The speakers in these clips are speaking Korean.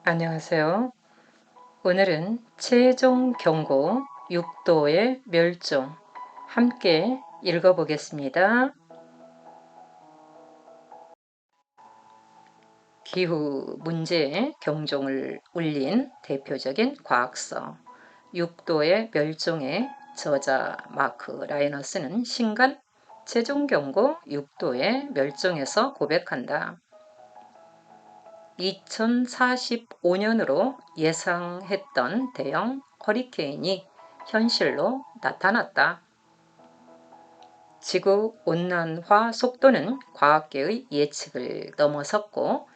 안녕하세요. 오늘은 최종 경고 6도의 멸종 함께 읽어보겠습니다. 기후 문제에 경종을 울린 대표적인 과학서 6도의 멸종의 저자 마크 라이너스는 신간 최종 경고 6도의 멸종에서 고백한다. 2045년으로 예상했던 대형 허리케인이 현실로 나타났다. 지구온난화 속도는 과학계의 예측을 넘어섰고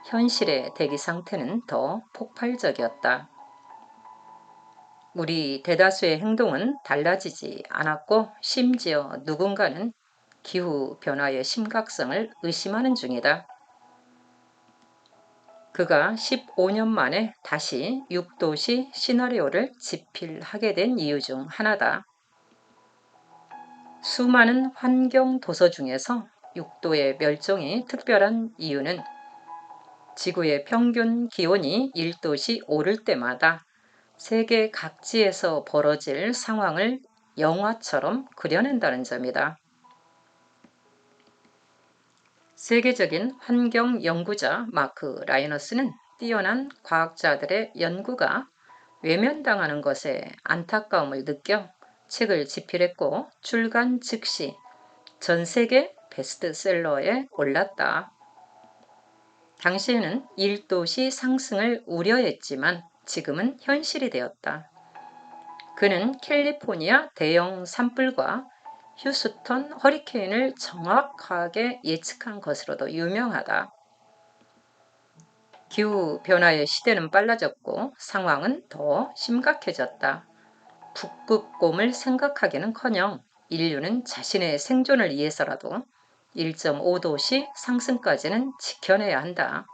현실의 대기 상태는 더 폭발적이었다. 우리 대다수의 행동은 달라지지 않았고 심지어 누군가는 기후변화의 심각성을 의심하는 중이다. 그가 15년 만에 다시 6도시 시나리오를 집필하게 된 이유 중 하나다. 수많은 환경 도서 중에서 6도의 멸종이 특별한 이유는 지구의 평균 기온이 1도씩 오를 때마다 세계 각지에서 벌어질 상황을 영화처럼 그려낸다는 점이다. 세계적인 환경 연구자 마크 라이너스는 뛰어난 과학자들의 연구가 외면당하는 것에 안타까움을 느껴 책을 집필했고 출간 즉시 전 세계 베스트셀러에 올랐다. 당시에는 1도시 상승을 우려했지만 지금은 현실이 되었다. 그는 캘리포니아 대형 산불과 휴스턴 허리케인을 정확하게 예측한 것으로도 유명하다. 기후변화의 시대는 빨라졌고 상황은 더 심각해졌다. 북극곰을 생각하기는커녕 인류는 자신의 생존을 위해서라도 1.5도씩 상승까지는 지켜내야 한다.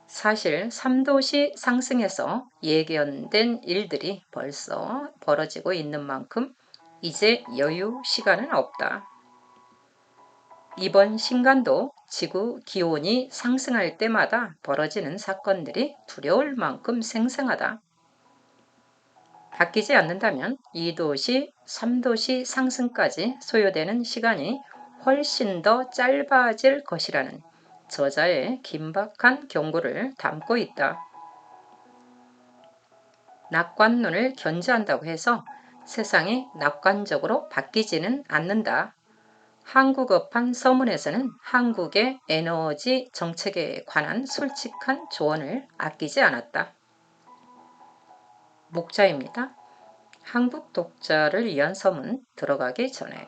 사실 3도씩 상승해서 예견된 일들이 벌써 벌어지고 있는 만큼 이제 여유 시간은 없다. 이번 신간도 지구 기온이 상승할 때마다 벌어지는 사건들이 두려울 만큼 생생하다. 바뀌지 않는다면 2도시, 3도시 상승까지 소요되는 시간이 훨씬 더 짧아질 것이라는 저자의 긴박한 경고를 담고 있다. 낙관론을 견지한다고 해서 세상이 낙관적으로 바뀌지는 않는다. 한국어판 서문에서는 한국의 에너지 정책에 관한 솔직한 조언을 아끼지 않았다. 목자입니다. 한국 독자를 위한 서문 들어가기 전에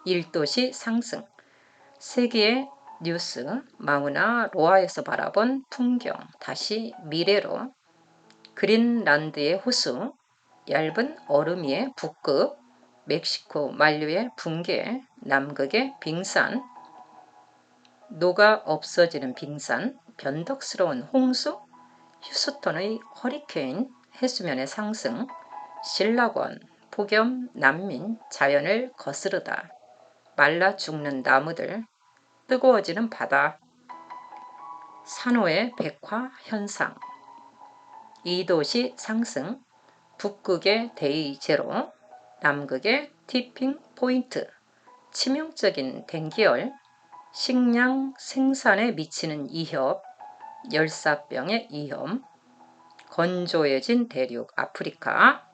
1도시 상승 세계의 뉴스 마우나 로아에서 바라본 풍경 다시 미래로 그린란드의 호수 얇은 얼음 위의 북극 멕시코 만류의 붕괴 남극의 빙산 녹아 없어지는 빙산 변덕스러운 홍수 휴스턴의 허리케인 해수면의 상승 신라권 폭염 난민 자연을 거스르다 말라 죽는 나무들 뜨거워지는 바다 산호의 백화 현상 2도시 상승 북극의 데이 제로 남극의 티핑 포인트 치명적인 dengue 식량 생산에 미치는 위협 열사병의 위험 건조해진 대륙 아프리카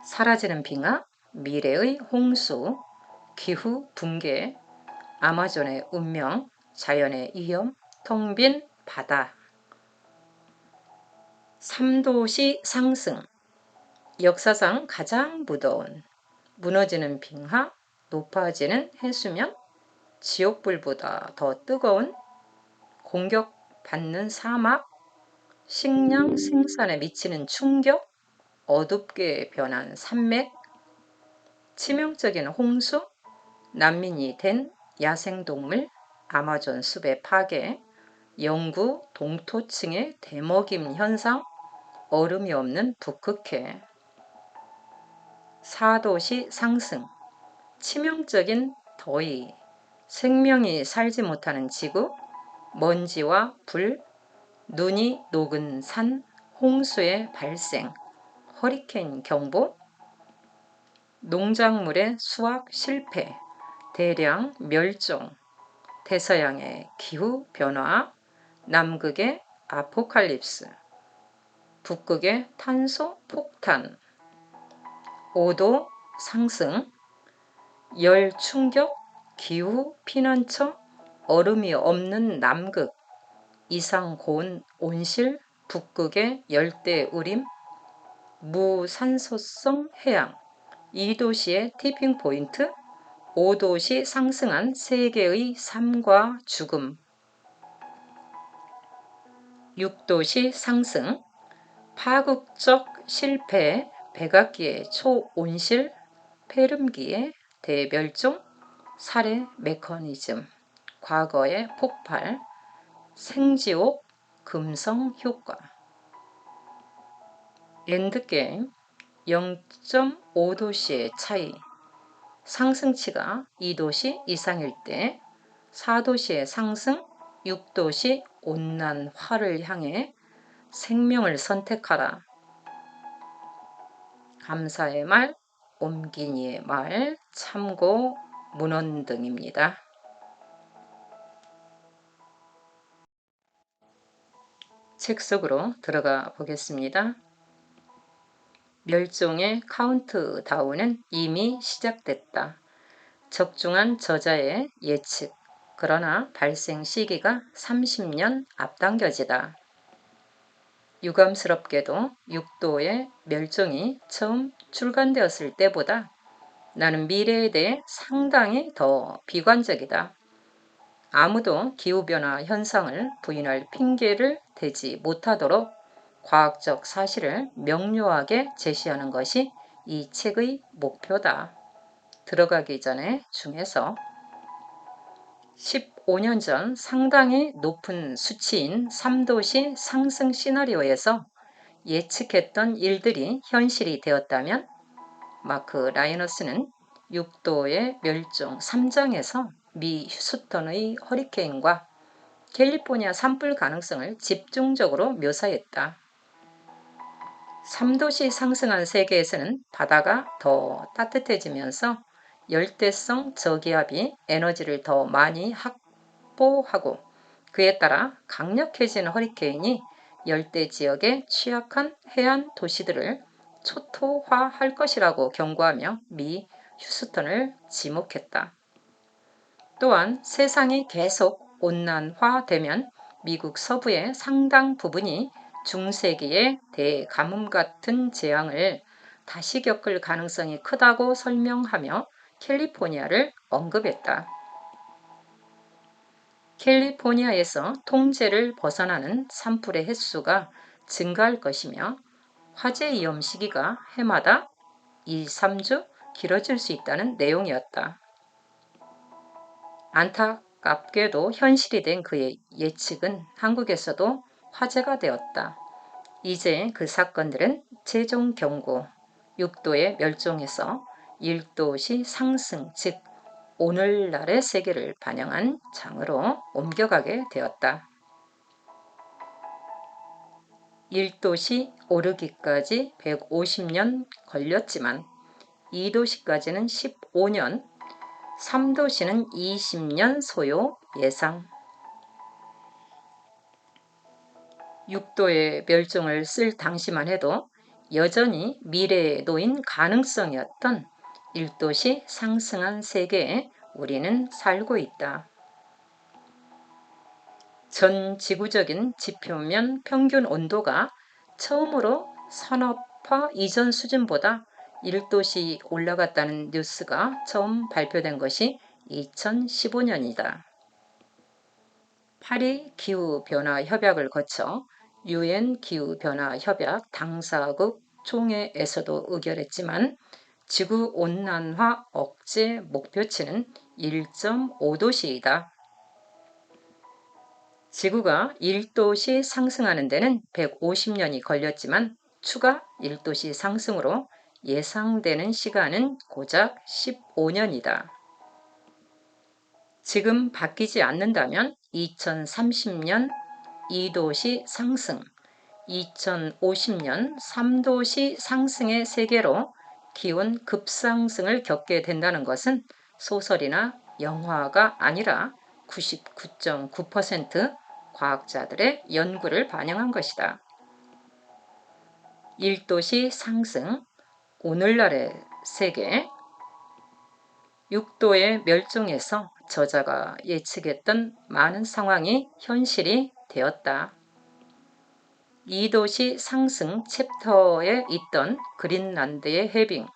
사라지는 빙하 미래의 홍수 기후 붕괴 아마존의 운명 자연의 위험 텅 빈 바다 3도시 상승 역사상 가장 무더운 무너지는 빙하 높아지는 해수면 지옥불보다 더 뜨거운 공격받는 사막 식량 생산에 미치는 충격 어둡게 변한 산맥 치명적인 홍수 난민이 된 야생동물 아마존 숲의 파괴 영구 동토층의 대먹임 현상 얼음이 없는 북극해 4도시 상승 치명적인 더위 생명이 살지 못하는 지구 먼지와 불, 눈이 녹은 산, 홍수의 발생, 허리케인 경보, 농작물의 수확 실패, 대량 멸종, 대서양의 기후 변화, 남극의 아포칼립스, 북극의 탄소 폭탄, 5도 상승, 열 충격, 기후 피난처, 얼음이 없는 남극, 이상 고온 온실, 북극의 열대우림, 무산소성 해양, 2도시의 티핑포인트, 5도시 상승한 세계의 삶과 죽음, 6도시 상승, 파국적 실패, 백악기의 초온실, 폐렴기의 대멸종, 살해 메커니즘, 과거의 폭발, 생지옥, 금성 효과. 엔드게임, 0.5도씨의 차이, 상승치가 2도시 이상일 때 4도시의 상승, 6도시 온난화를 향해 생명을 선택하라. 감사의 말, 옴기니의 말, 참고 문헌 등입니다. 책 속으로 들어가 보겠습니다. 멸종의 카운트다운은 이미 시작됐다. 적중한 저자의 예측, 그러나 발생 시기가 30년 앞당겨지다. 유감스럽게도 6도의 멸종이 처음 출간되었을 때보다 나는 미래에 대해 상당히 더 비관적이다. 아무도 기후변화 현상을 부인할 핑계를 대지 못하도록 과학적 사실을 명료하게 제시하는 것이 이 책의 목표다. 들어가기 전에 중에서 15년 전 상당히 높은 수치인 3도시 상승 시나리오에서 예측했던 일들이 현실이 되었다면 마크 라이너스는 6도의 멸종 3장에서 미 휴스턴의 허리케인과 캘리포니아 산불 가능성을 집중적으로 묘사했다. 3도씨 상승한 세계에서는 바다가 더 따뜻해지면서 열대성 저기압이 에너지를 더 많이 확보하고 그에 따라 강력해진 허리케인이 열대 지역의 취약한 해안 도시들을 초토화할 것이라고 경고하며 미 휴스턴을 지목했다. 또한 세상이 계속 온난화되면 미국 서부의 상당 부분이 중세기의 대가뭄 같은 재앙을 다시 겪을 가능성이 크다고 설명하며 캘리포니아를 언급했다. 캘리포니아에서 통제를 벗어나는 산불의 횟수가 증가할 것이며 화재 위험 시기가 해마다 2, 3주 길어질 수 있다는 내용이었다. 안타깝게도 현실이 된 그의 예측은 한국에서도 화제가 되었다. 이제 그 사건들은 최종 경고 6도의 멸종에서 1도시 상승, 즉 오늘날의 세계를 반영한 장으로 옮겨가게 되었다. 1도시 오르기까지 150년 걸렸지만 2도시까지는 15년, 3도시는 20년 소요 예상. 6도의 멸종을 쓸 당시만 해도 여전히 미래에 놓인 가능성이었던 1도시 상승한 세계에 우리는 살고 있다. 전 지구적인 지표면 평균 온도가 처음으로 산업화 이전 수준보다 1도씩 올라갔다는 뉴스가 처음 발표된 것이 2015년이다. 파리 기후변화 협약을 거쳐 UN 기후변화 협약 당사국 총회에서도 의결했지만 지구온난화 억제 목표치는 1.5도씨이다. 지구가 1도씩 상승하는 데는 150년이 걸렸지만 추가 1도씩 상승으로 예상되는 시간은 고작 15년이다. 지금 바뀌지 않는다면 2030년 2도시 상승, 2050년 3도시 상승의 세계로 기온 급상승을 겪게 된다는 것은 소설이나 영화가 아니라 99.9% 과학자들의 연구를 반영한 것이다. 1도시 상승, 오늘날의 세계, 6도의 멸종에서 저자가 예측했던 많은 상황이 현실이 되었다. 2도시 상승 챕터에 있던 그린란드의 해빙,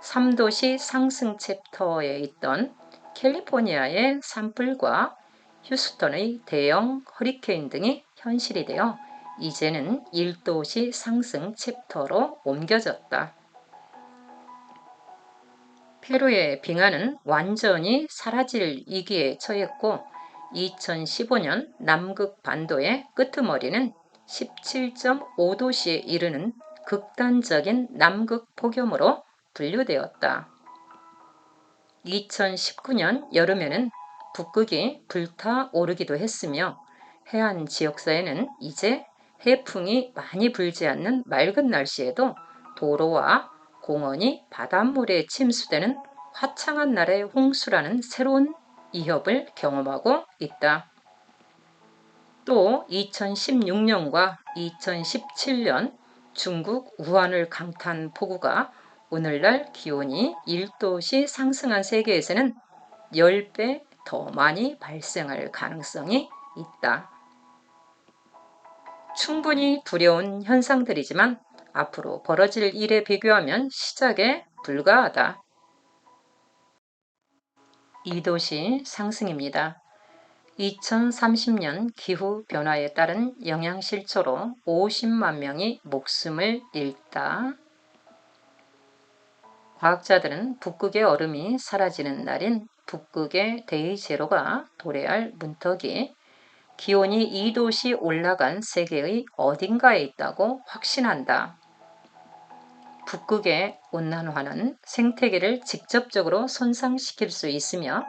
3도시 상승 챕터에 있던 캘리포니아의 산불과 휴스턴의 대형 허리케인 등이 현실이 되어 이제는 1도시 상승 챕터로 옮겨졌다. 페루의 빙하는 완전히 사라질 위기에 처했고 2015년 남극 반도의 끄트머리는 17.5도씨에 이르는 극단적인 남극 폭염으로 분류되었다. 2019년 여름에는 북극이 불타오르기도 했으며 해안 지역사에는 이제 해풍이 많이 불지 않는 맑은 날씨에도 도로와 공원이 바닷물에 침수되는 화창한 날의 홍수라는 새로운 위협을 경험하고 있다. 또 2016년과 2017년 중국 우한을 강타한 폭우가 오늘날 기온이 1도씩 상승한 세계에서는 10배 더 많이 발생할 가능성이 있다. 충분히 두려운 현상들이지만 앞으로 벌어질 일에 비교하면 시작에 불과하다. 2도시 상승입니다. 2030년 기후변화에 따른 영양실조로 50만 명이 목숨을 잃다. 과학자들은 북극의 얼음이 사라지는 날인 북극의 데이제로가 도래할 문턱이 기온이 2도씩 올라간 세계의 어딘가에 있다고 확신한다. 북극의 온난화는 생태계를 직접적으로 손상시킬 수 있으며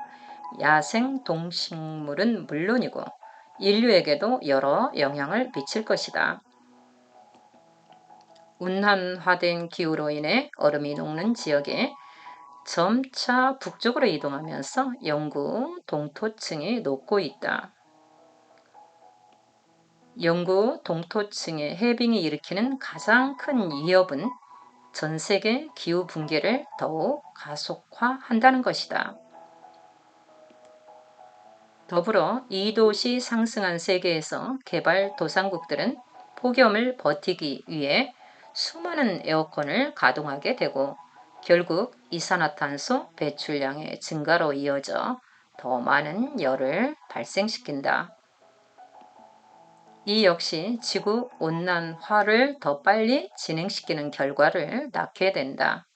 야생 동식물은 물론이고 인류에게도 여러 영향을 미칠 것이다. 온난화된 기후로 인해 얼음이 녹는 지역에 점차 북쪽으로 이동하면서 영구 동토층이 녹고 있다. 영구 동토층의 해빙이 일으키는 가장 큰 위협은 전 세계 기후 붕괴를 더욱 가속화한다는 것이다. 더불어 2도씩 상승한 세계에서 개발도상국들은 폭염을 버티기 위해 수많은 에어컨을 가동하게 되고 결국 이산화탄소 배출량의 증가로 이어져 더 많은 열을 발생시킨다. 이 역시 지구 온난화를 더 빨리 진행시키는 결과를 낳게 된다.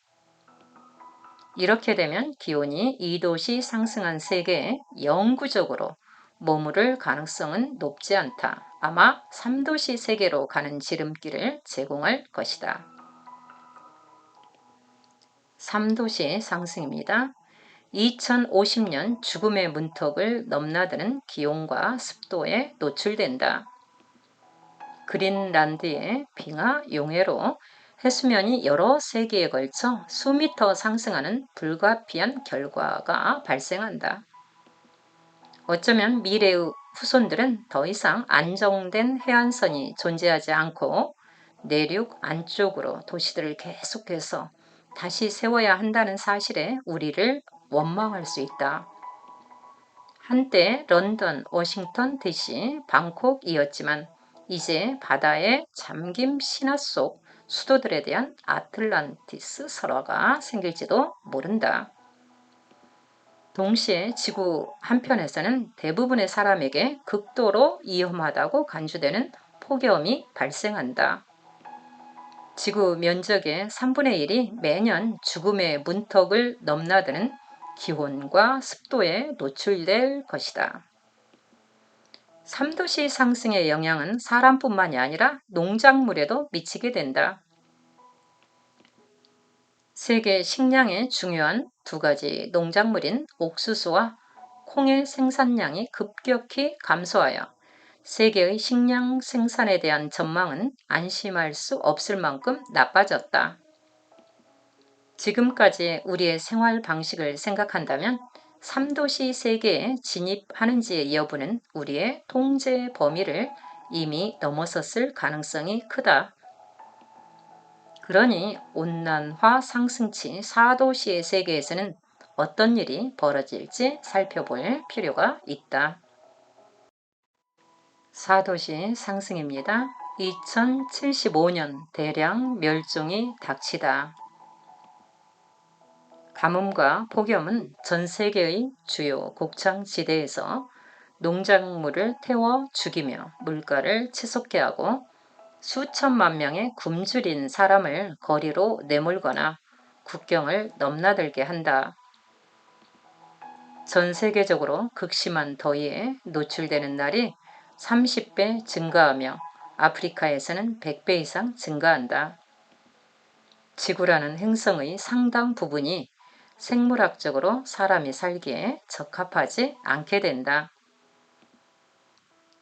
이렇게 되면 기온이 2도씩 상승한 세계에 영구적으로 머무를 가능성은 높지 않다. 아마 3도씩 세계로 가는 지름길을 제공할 것이다. 3도씩 상승입니다. 2050년 죽음의 문턱을 넘나드는 기온과 습도에 노출된다. 그린란드의 빙하 용해로 해수면이 여러 세기에 걸쳐 수미터 상승하는 불가피한 결과가 발생한다. 어쩌면 미래의 후손들은 더 이상 안정된 해안선이 존재하지 않고 내륙 안쪽으로 도시들을 계속해서 다시 세워야 한다는 사실에 우리를 원망할 수 있다. 한때 런던, 워싱턴 DC, 방콕이었지만 이제 바다의 잠김 신화 속 수도들에 대한 아틀란티스 설화가 생길지도 모른다. 동시에 지구 한편에서는 대부분의 사람에게 극도로 위험하다고 간주되는 폭염이 발생한다. 지구 면적의 3분의 1이 매년 죽음의 문턱을 넘나드는 기온과 습도에 노출될 것이다. 3도씨 상승의 영향은 사람뿐만이 아니라 농작물에도 미치게 된다. 세계 식량에 중요한 두 가지 농작물인 옥수수와 콩의 생산량이 급격히 감소하여 세계의 식량 생산에 대한 전망은 안심할 수 없을 만큼 나빠졌다. 지금까지 우리의 생활 방식을 생각한다면 3도시 세계에 진입하는지의 여부는 우리의 통제 범위를 이미 넘어섰을 가능성이 크다. 그러니 온난화 상승치 4도시의 세계에서는 어떤 일이 벌어질지 살펴볼 필요가 있다. 4도시 상승입니다. 2075년 대량 멸종이 닥치다. 가뭄과 폭염은 전 세계의 주요 곡창지대에서 농작물을 태워 죽이며 물가를 치솟게 하고 수천만 명의 굶주린 사람을 거리로 내몰거나 국경을 넘나들게 한다. 전 세계적으로 극심한 더위에 노출되는 날이 30배 증가하며 아프리카에서는 100배 이상 증가한다. 지구라는 행성의 상당 부분이 생물학적으로 사람이 살기에 적합하지 않게 된다.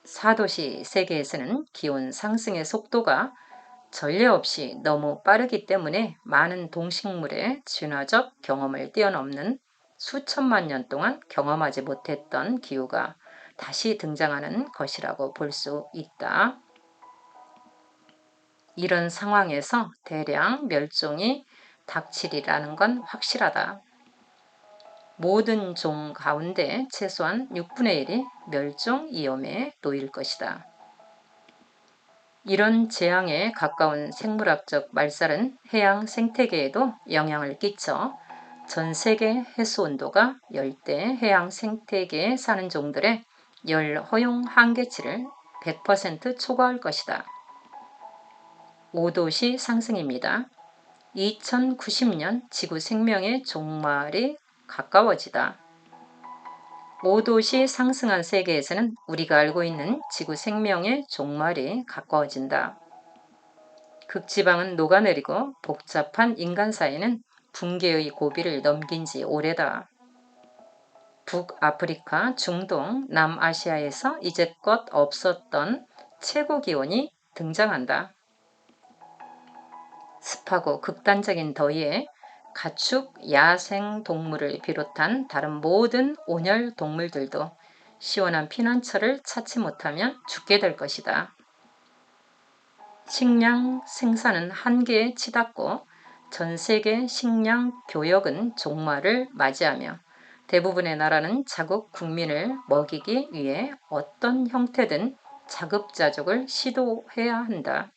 4도시 세계에서는 기온 상승의 속도가 전례 없이 너무 빠르기 때문에 많은 동식물의 진화적 경험을 뛰어넘는 수천만 년 동안 경험하지 못했던 기후가 다시 등장하는 것이라고 볼 수 있다. 이런 상황에서 대량 멸종이 닥치리라는 건 확실하다. 모든 종 가운데 최소한 6분의 1이 멸종 위험에 놓일 것이다. 이런 재앙에 가까운 생물학적 말살은 해양 생태계에도 영향을 끼쳐 전 세계 해수 온도가 열대 해양 생태계에 사는 종들의 열 허용 한계치를 100% 초과할 것이다. 5도시 상승입니다. 2090년 지구 생명의 종말이 가까워지다. 5도시 상승한 세계에서는 우리가 알고 있는 지구 생명의 종말이 가까워진다. 극지방은 녹아내리고 복잡한 인간 사회는 붕괴의 고비를 넘긴 지 오래다. 북아프리카, 중동, 남아시아에서 이제껏 없었던 최고 기온이 등장한다. 습하고 극단적인 더위에 가축, 야생 동물을 비롯한 다른 모든 온열 동물들도 시원한 피난처를 찾지 못하면 죽게 될 것이다. 식량 생산은 한계에 치닫고 전 세계 식량 교역은 종말을 맞이하며 대부분의 나라는 자국 국민을 먹이기 위해 어떤 형태든 자급자족을 시도해야 한다.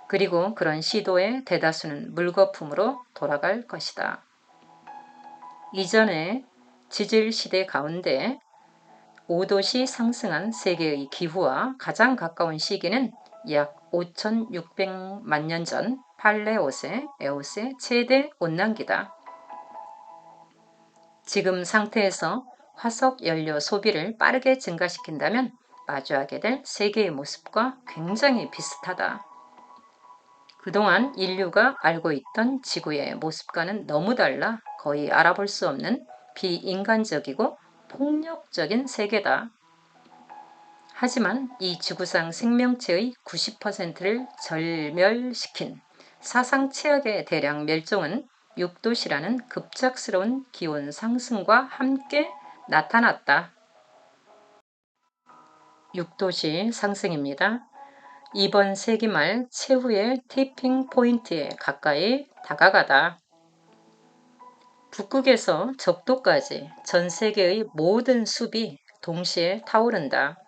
그리고 그런 시도의 대다수는 물거품으로 돌아갈 것이다. 이전의 지질시대 가운데 5도씨 상승한 세계의 기후와 가장 가까운 시기는 약 5,600만 년 전 팔레오세, 에오세 최대 온난기다. 지금 상태에서 화석 연료 소비를 빠르게 증가시킨다면 마주하게 될 세계의 모습과 굉장히 비슷하다. 그동안 인류가 알고 있던 지구의 모습과는 너무 달라 거의 알아볼 수 없는 비인간적이고 폭력적인 세계다. 하지만 이 지구상 생명체의 90%를 절멸시킨 사상 최악의 대량 멸종은 6도시라는 급작스러운 기온 상승과 함께 나타났다. 6도시 상승입니다. 이번 세기 말 최후의 티핑 포인트에 가까이 다가가다. 북극에서 적도까지 전 세계의 모든 숲이 동시에 타오른다.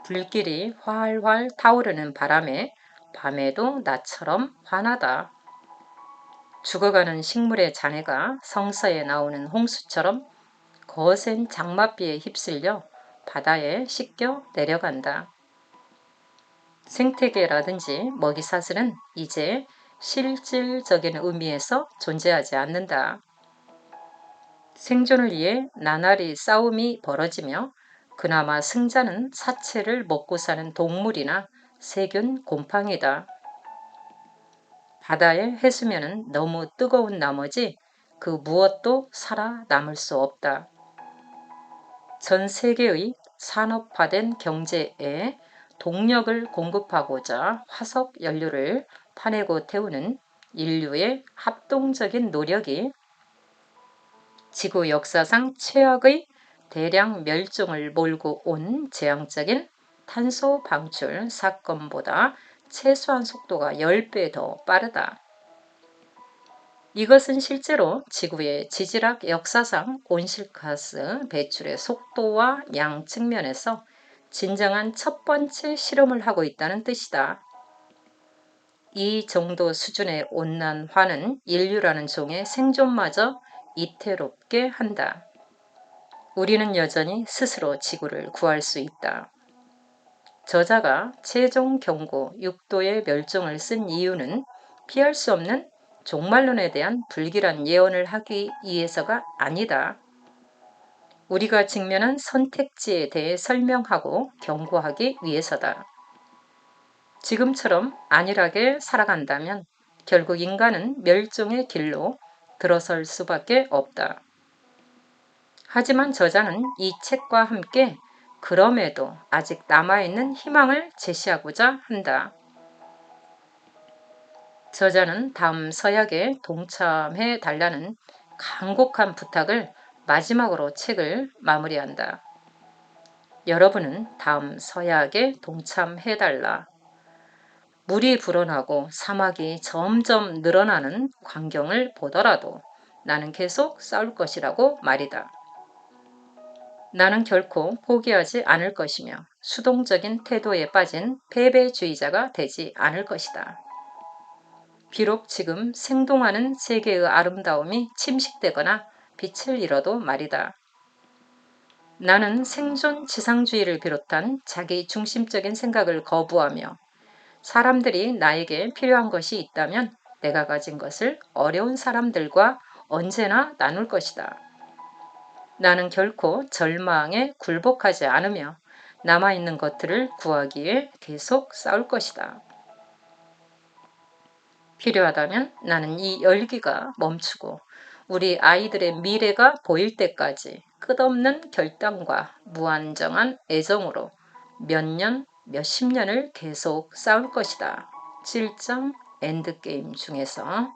불길이 활활 타오르는 바람에 밤에도 나처럼 환하다. 죽어가는 식물의 잔해가 성서에 나오는 홍수처럼 거센 장맛비에 휩쓸려 바다에 씻겨 내려간다. 생태계라든지 먹이사슬은 이제 실질적인 의미에서 존재하지 않는다. 생존을 위해 나날이 싸움이 벌어지며 그나마 승자는 사체를 먹고 사는 동물이나 세균 곰팡이다. 바다의 해수면은 너무 뜨거운 나머지 그 무엇도 살아남을 수 없다. 전 세계의 산업화된 경제에 동력을 공급하고자 화석 연료를 파내고 태우는 인류의 합동적인 노력이 지구 역사상 최악의 대량 멸종을 몰고 온 재앙적인 탄소 방출 사건보다 최소한 속도가 10배 더 빠르다. 이것은 실제로 지구의 지질학 역사상 온실가스 배출의 속도와 양 측면에서 진정한 첫 번째 실험을 하고 있다는 뜻이다. 이 정도 수준의 온난화는 인류라는 종의 생존마저 이태롭게 한다. 우리는 여전히 스스로 지구를 구할 수 있다. 저자가 최종 경고 6도의 멸종을 쓴 이유는 피할 수 없는 종말론에 대한 불길한 예언을 하기 위해서가 아니다. 우리가 직면한 선택지에 대해 설명하고 경고하기 위해서다. 지금처럼 안일하게 살아간다면 결국 인간은 멸종의 길로 들어설 수밖에 없다. 하지만 저자는 이 책과 함께 그럼에도 아직 남아있는 희망을 제시하고자 한다. 저자는 다음 서약에 동참해 달라는 간곡한 부탁을 마지막으로 책을 마무리한다. 여러분은 다음 서약에 동참해 달라. 물이 불어나고 사막이 점점 늘어나는 광경을 보더라도 나는 계속 싸울 것이라고 말이다. 나는 결코 포기하지 않을 것이며 수동적인 태도에 빠진 패배주의자가 되지 않을 것이다. 비록 지금 생동하는 세계의 아름다움이 침식되거나 빛을 잃어도 말이다. 나는 생존 지상주의를 비롯한 자기 중심적인 생각을 거부하며 사람들이 나에게 필요한 것이 있다면 내가 가진 것을 어려운 사람들과 언제나 나눌 것이다. 나는 결코 절망에 굴복하지 않으며 남아있는 것들을 구하기 위해 계속 싸울 것이다. 필요하다면 나는 이 열기가 멈추고 우리 아이들의 미래가 보일 때까지 끝없는 결단과 무한정한 애정으로 몇 년, 몇십 년을 계속 싸울 것이다. 7장 엔드게임 중에서